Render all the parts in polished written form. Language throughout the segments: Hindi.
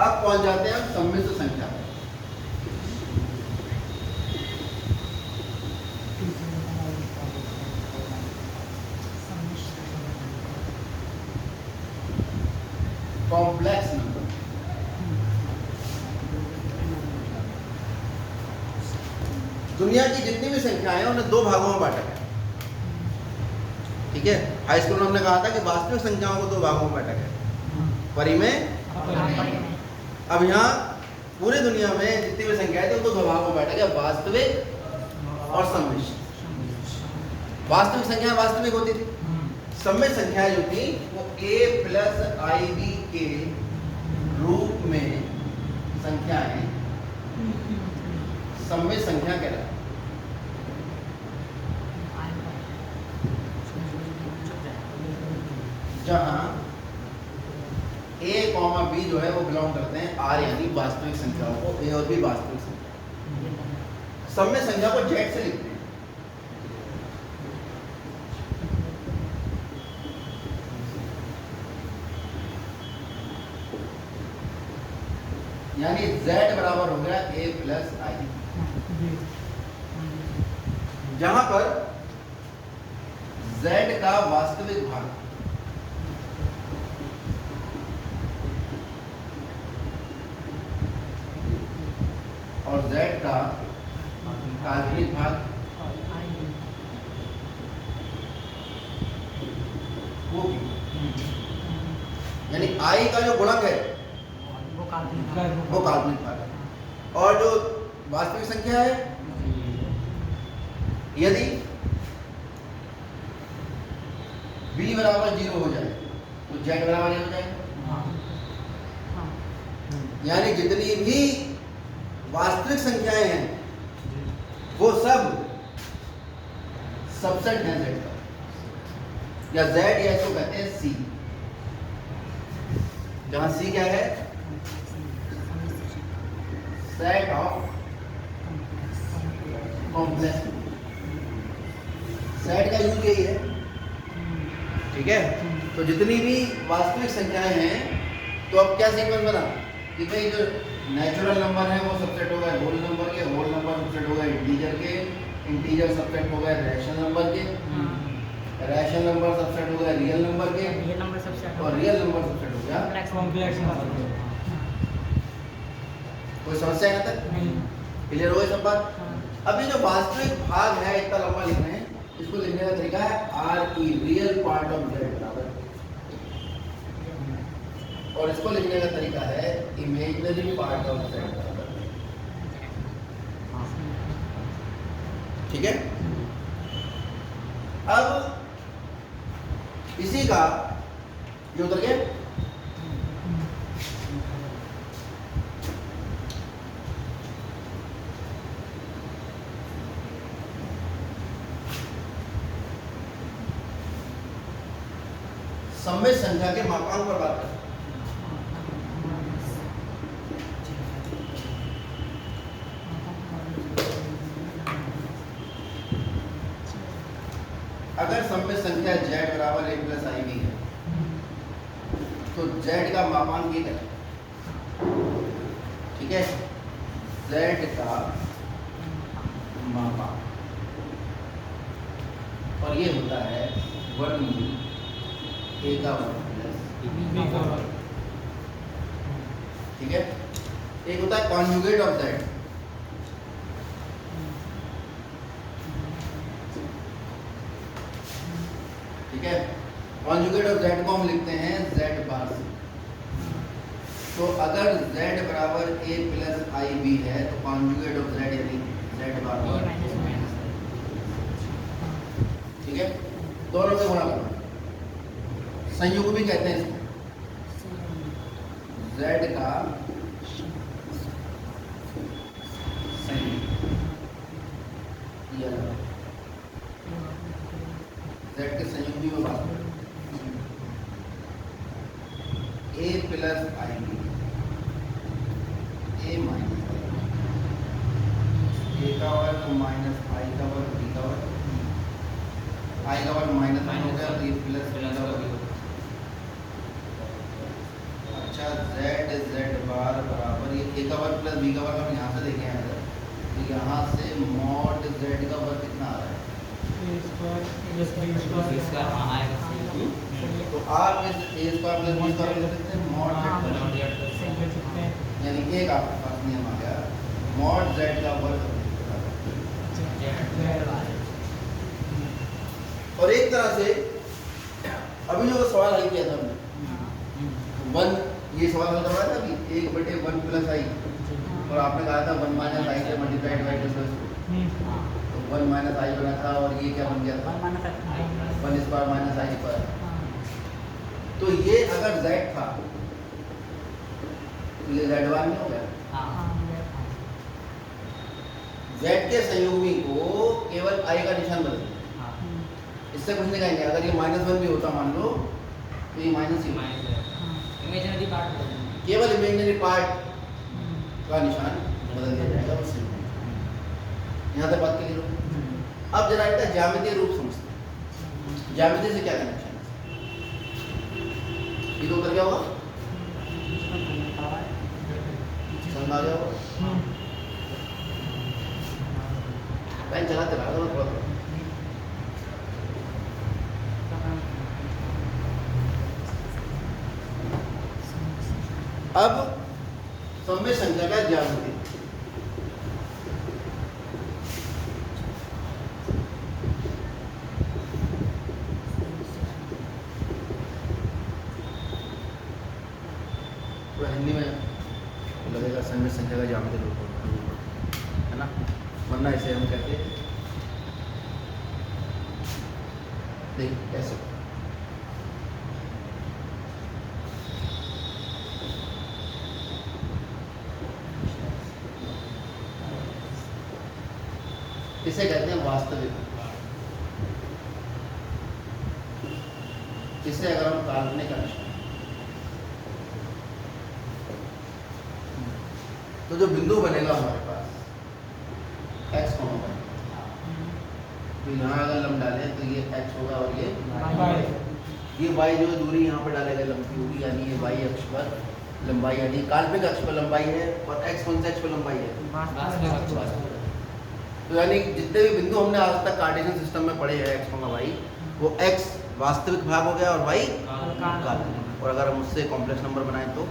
अब पहुंच जाते हैं हम सम्मिश्र संख्या पे। Complex number. दुनिया की जितनी भी संख्याएं हैं उन्हें दो भागों में बांटा गया। ठीक है, हाई स्कूल में हमने कहा था कि वास्तविक संख्याओं को दो भागों में बांटा गया, परिमेय। अब यहाँ पूरी दुनिया में जितनी भी संख्याएं थी उनको दो भागों में बांटा गया, वास्तविक और सम्मिश्र। वास्तविक संख्याएं वास्तविक होती थी, सम्मिश्र संख्याएं जो थी वो a प्लस IB के रूप में संख्याएं सम्मिश्र संख्या कहलाती। जहां a, b जो है वो बिलोंग करते हैं R यानी वास्तविक संख्याओं को, a और b वास्तविक संख्या। सम्मिश्र संख्या को z से लिखते हैं। यानी z बराबर हो गया a प्लस I, जहां पर z का वास्तविक भाग और z का काल्पनिक भाग वो भी, यानी I का जो गुणक है वो काल्पनिक भाग है। और जो वास्तविक संख्या है, यदि b बराबर 0 हो जाए तो z बराबर a हो जाएगा। यानी जितनी भी वास्तविक संख्याएं हैं वो सब सबसेट है z का, या z या इसको कहते हैं c, जहां c क्या है, सेट ऑफ कॉम्प्लेक्स। सेट का यूज यही है। ठीक है, तो जितनी भी वास्तविक संख्याएं हैं तो अब क्या सीक्वेंस बना कि भाई जो नेचुरल नंबर है वो सबसेट हो गए होल नंबर के, होल नंबर सबसेट हो गए इंटीजर के, इंटीजर सबसेट हो गए रैशनल नंबर के, रैशनल नंबर सबसेट हो गए रियल नंबर के, और रियल नंबर सबसेट हो गया कॉम्प्लेक्स नंबर। कोई समस्या है तक? क्लियर हो गई सब बात? अब ये जो वास्तविक भाग है इतना लंबा लिख रहे हैं, इसको लिखने का तरीका है RE, real part of z बराबर, और इसको लिखने का तरीका है इमेजिनरी पार्ट ऑफ z बराबर। ठीक है, अब इसी का ये उतर गया। सम्मिश्र संख्या के मापांक पर बात करें। अगर सम्मिश्र संख्या z बराबर a प्लस IB है तो z का मापांक ये है। ठीक है, z का मापांक, और ये होता है वर्गमूल a का वर्ग प्लस b का वर्ग। ठीक है, एक होता है कॉन्जुगेट ऑफ z, ठीक है, कॉन्जुगेट ऑफ z को हम लिखते हैं z बार से। तो अगर z बराबर a प्लस IB है तो कॉन्जुगेट ऑफ z यानी z बार, ठीक है, दोनों से गुणा करना, संयुग भी कहते हैं इसको। z का संयुग, z के संयुग भी में बात करें, a plus IB, a minus a का वर्ग माइनस I का वर्ग b का वर्ग, I का वर्ग माइनस I हो गया, a प्लस b का वर्ग। अच्छा, z बार ए का वर्ग प्लस बी का वर्ग हम यहाँ से देखें अगर तो यहाँ से मॉड जेड का वर्ग कितना आ रहा है तो आप इस ए स्क्वायर प्लस बी स्क्वायर लिख सकते हैं मॉड जेड यानी एक आपके पास नियम आ गया मॉड जेड का वर्ग और एक तरह से अभी जो सवाल हल किया था हमने वन ये सवाल हल करवाया था अभी 1/1 प्लस आई और आपने कहा था 1 माइनस आई से मल्टीप्लाइड बाई 2 तो 1 माइनस आई बना था और ये क्या बन गया था 1 स्क्वायर माइनस आई स्क्वायर तो ये अगर z था तो ये z1 नहीं हो गया z के संयुग्मी को केवल i का निशान बदल दिया इससे कुछ नहीं कहेंगे अगर ये -1 भी होता मान लो तो ये माइनस ही इमेजिनरी पार्ट केवल इमेजिनरी पार्ट का निशान बदल दिया जाएगा उससे यहाँ तक बात क्लियर हो अब जरा इसका ज्यामितीय रूप समझते हैं ज्यामिति से क्या कनेक्शन है ये तो कर क्या होगा समझ आ गया होगा पेन चलाते रहा करो थोड़ा थोड़ा अब सम्य संख्या का ज्यामिति पूरा हिंदी में लगेगा सम्य संख्या का ज्यामिति रूप है ना वरना इसे हम कहते हैं देख ऐसे इसे कहते हैं वास्तविक इसे अगर हम काल्पनिक अंश तो जो बिंदु बनेगा हमारे पास x बनेगा तो यहाँ अगर लंब डालें तो ये x होगा और ये y जो दूरी यहाँ पर डालेगा लंब की होगी यानी ये y अक्ष पर लंबाई यानी काल्पनिक अक्ष पर लंबाई है और x कौन से अक्ष पर लंबाई है तो यानी जितने भी बिंदु हमने आज तक कार्टेशियन सिस्टम में पढ़े हैं x, y वो x वास्तविक भाग हो गया और y काल्पनिक और अगर हम उससे कॉम्प्लेक्स नंबर बनाएं तो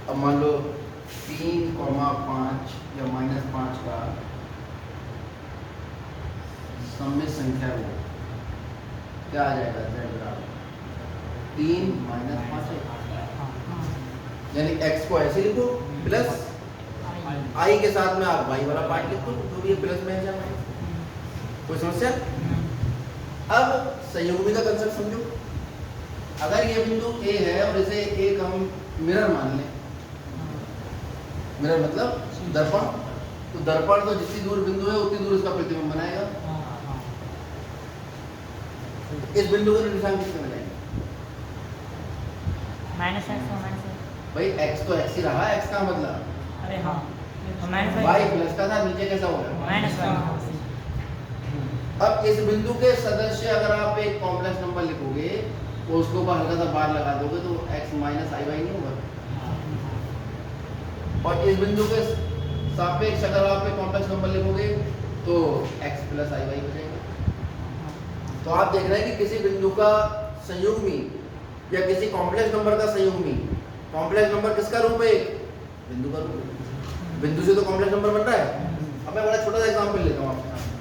अब मान लो 3,5 या -5 का सम्य संख्या हो क्या आ जाएगा z बराबर 3 - 5 यानी x को ऐसे लिखो प्लस i के साथ में आप y वाला पार्ट लिखो तो भी ये प्लस में है कोई समस्या अब संयुग्मी का कंसेप्ट समझो अगर ये बिंदु a है और इसे एक हम मिरर मान लें मिरर मतलब दर्पण तो दर्पण तो जितनी दूर बिंदु है उतनी दूर इसका प्रतिबिंब बनाएगा इस बिंदु का निशान किससे मिलेगा भाई x तो x ही रहा x का मतलब अरे हाँ y प्लस का था नीचे कैसा होगा अब इस बिंदु के सदस्य अगर आप एक कॉम्प्लेक्स नंबर लिखोगे तो उसको ऊपर हल्का सा बार लगा दोगे तो x - iy नहीं होगा और इस बिंदु के सापेक्ष अगर आप एक कॉम्प्लेक्स नंबर लिखोगे तो x + iy हो जाएगा तो आप देख रहे हैं कि किसी बिंदु का संयुग्मी या किसी कॉम्प्लेक्स नंबर का संयुग्मी कॉम्प्लेक्स नंबर किसका रूप है बिंदु का रूप है बिंदु से तो कॉम्प्लेक्स नंबर बन रहा है अब मैं बड़ा छोटा सा एग्जांपल लेता हूँ आपके सामने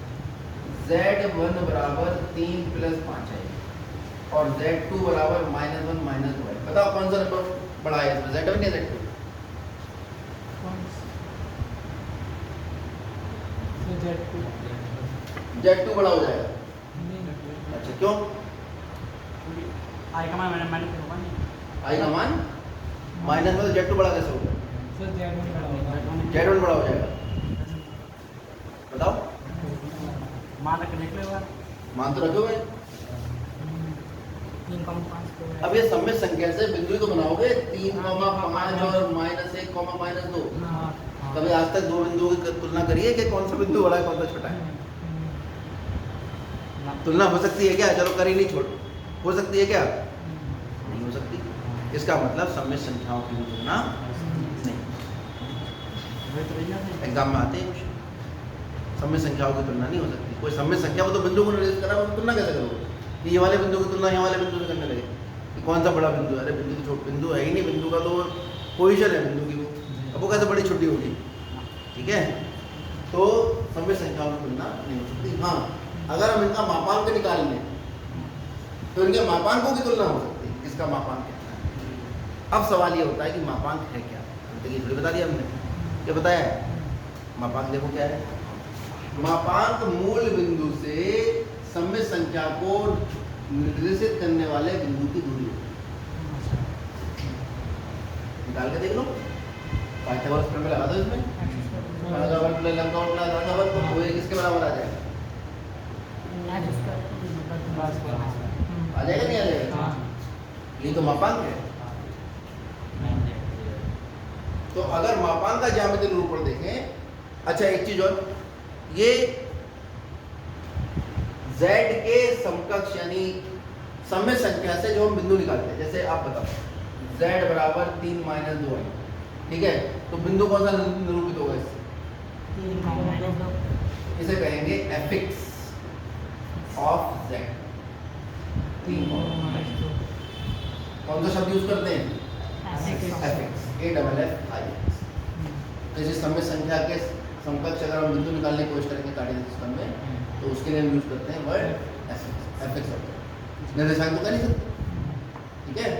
z1 बराबर 3 + 5 है और z2 बराबर -1 - 2 है बताओ कौन सा नंबर बड़ा है इसमें z1 या z2 z2 बड़ा हो जाएगा अच्छा क्यों आई का मान माइनस होगा नहीं आई का मान माइनस में तो z2 बड़ा कैसे होगा सर z1 बड़ा होगा z1 बड़ा हो जाएगा बताओ मान रख देख लो यार मान तो रखो भाई 3,5 अब ये सम्य संख्या से बिंदु ही तो बनाओगे 3,5 और -1, -2 कभी आज तक दो बिंदुओं की तुलना करिए कि कौन सा बिंदु बड़ा है कौन सा छोटा है तुलना हो सकती है क्या? चलो कर ही नहीं, छोड़ो। हो सकती है क्या? नहीं हो सकती। इसका मतलब सम्य संख्याओं की भी तुलना नहीं। एग्जाम में आते हैं सम्य संख्याओं की तुलना नहीं हो सकती। कोई सम्य संख्या वो तो बिंदु को निर्देशित करा, वो तुलना कैसे करोगे कि ये वाले बिंदु की तुलना यहाँ वाले बिंदु से करने लगे कि कौन सा बड़ा बिंदु है? अरे बिंदु तो बिंदु है ही नहीं, बिंदु का तो पोजीशन है बिंदु की, वो अब वो कैसे बड़ी छोटी होगी? ठीक है, तो सम्य संख्याओं की तुलना नहीं हो सकती। हाँ, अगर हम इनका मापांक निकाल लें तो इनके मापांकों की तुलना हो सकती है। किसका मापांक कितना है? अब सवाल ये होता है कि मापांक है क्या? तो ये थोड़ी बता दिया हमने, क्या बताया है? मापांक देखो क्या है। मापांक मूल बिंदु से सम्य संख्या को निर्देशित करने वाले बिंदु की दूरी है। निकाल के देख लो, पाइथागोरस प्रमेय लगा दो इसमें, तो ये किसके बराबर आ जाएगा? आ जाएगा नहीं आ जाएगा? ये तो मापांक है। तो अगर मापांक का ज्यामितीय निरूपण देखें, अच्छा एक चीज और, ये z के समकक्ष यानी सम्य संख्या से जो हम बिंदु निकालते हैं, जैसे आप बताओ z बराबर 3 - 2 है, ठीक है, तो बिंदु कौन सा निरूपित होगा इससे? इसे कहेंगे fx ऑफ z। कौन सा शब्द यूज करते हैं? fx, AFFIX। जैसे सम्य संख्या के समकक्ष अगर हम बिंदु निकालने की कोशिश करेंगे कार्टेशियन सिस्टम में, तो उसके लिए हम यूज करते हैं वर्ड fx। निर्देशांक तो कर नहीं सकते, ठीक है।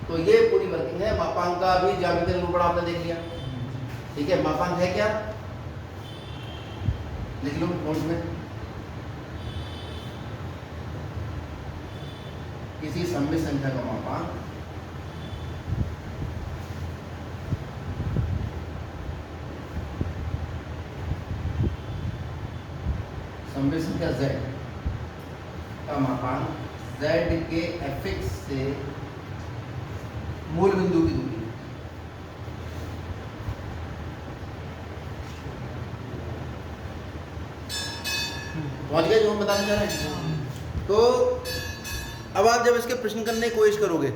तो ये पूरी वर्किंग है। मापांक का भी ज्यामितीय निरूपण आपने देख लिया, ठीक है। मापांक है क्या? लिख लो नोट्स में, किसी सम्य संख्या का मापांक सम्य संख्या z का मापांक z के fx से मूल बिंदु की दूरी। पहुंच गए जो हम बताना चाह रहे हैं? तो अब आप जब इसके प्रश्न करने की कोशिश करोगे